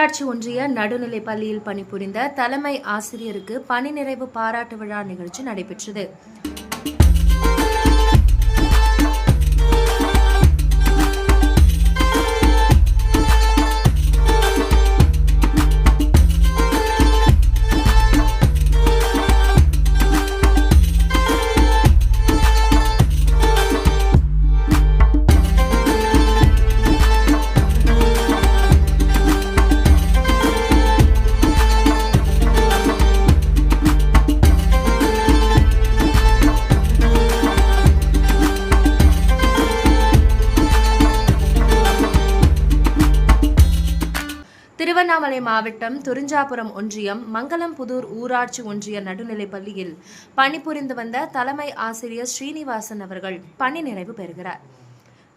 ஊராட்சி ஒன்றிய நடுநிலைப் பள்ளியில் பணிபுரிந்த தலைமை ஆசிரியருக்கு பணி நிறைவு பாராட்டு விழா நிகழ்ச்சி நடைபெற்றது. திருவண்ணாமலை மாவட்டம் துரிஞ்சாபுரம் ஒன்றியம் மங்களம்புதூர் ஊராட்சி ஒன்றிய நடுநிலைப் பள்ளியில் பணிபுரிந்து வந்த தலைமை ஆசிரியர் ஸ்ரீனிவாசன் அவர்கள் பணி நிறைவு பெறுகிறார்.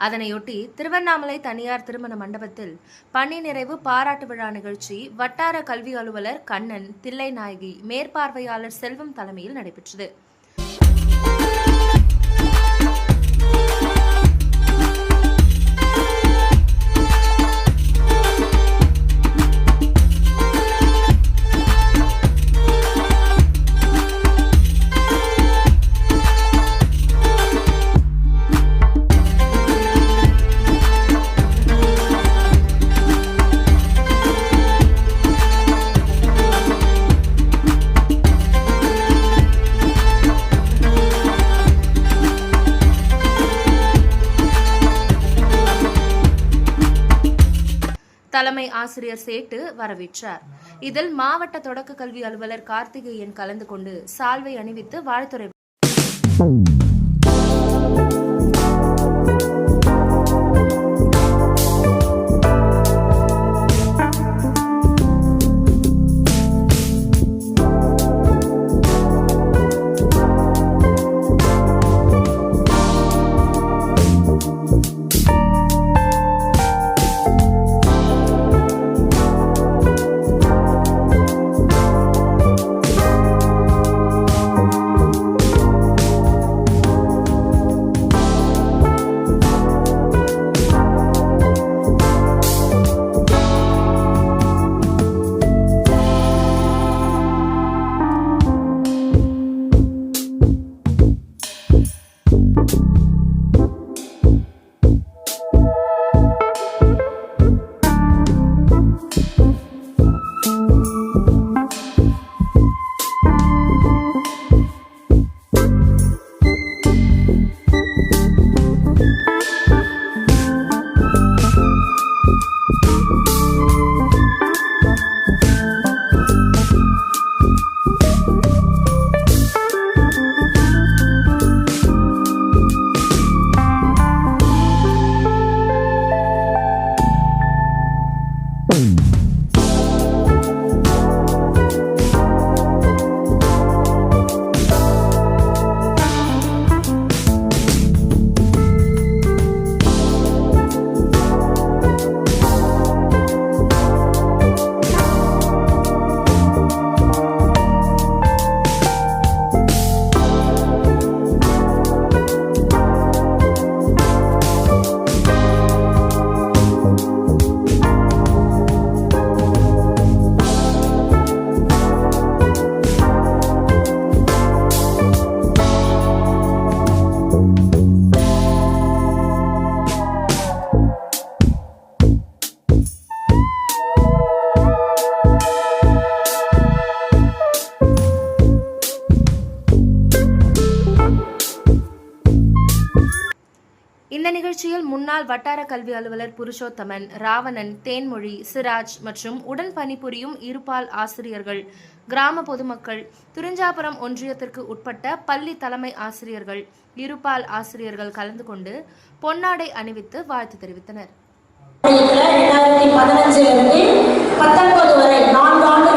அதனையொட்டி திருவண்ணாமலை தனியார் திருமண மண்டபத்தில் பணி நிறைவு பாராட்டு விழா நிகழ்ச்சி வட்டார கல்வி அலுவலர் கண்ணன், தில்லைநாயகி, மேற்பார்வையாளர் செல்வம் தலைமையில் நடைபெற்றது. தலைமை ஆசிரியர் சேட்டு வரவேற்றார். இதில் மாவட்ட தொடக்க கல்வி அலுவலர் கார்த்திகேயன் கலந்து கொண்டு சால்வை அணிவித்து வாழ்த்துரை. இந்த நிகழ்ச்சியில் முன்னாள் வட்டார கல்வி அலுவலர் புருஷோத்தமன், ராவணன், தேன்மொழி, சிராஜ் மற்றும் உடன் பணிபுரியும் இருபால் ஆசிரியர்கள், கிராம பொதுமக்கள், துரிஞ்சாபுரம் ஒன்றியத்திற்கு உட்பட்ட பள்ளி தலைமை ஆசிரியர்கள், இருபால் ஆசிரியர்கள் கலந்து கொண்டு பொன்னாடை அணிவித்து வாழ்த்து தெரிவித்தனர். 2015 வரை 4 ஆண்டுகள்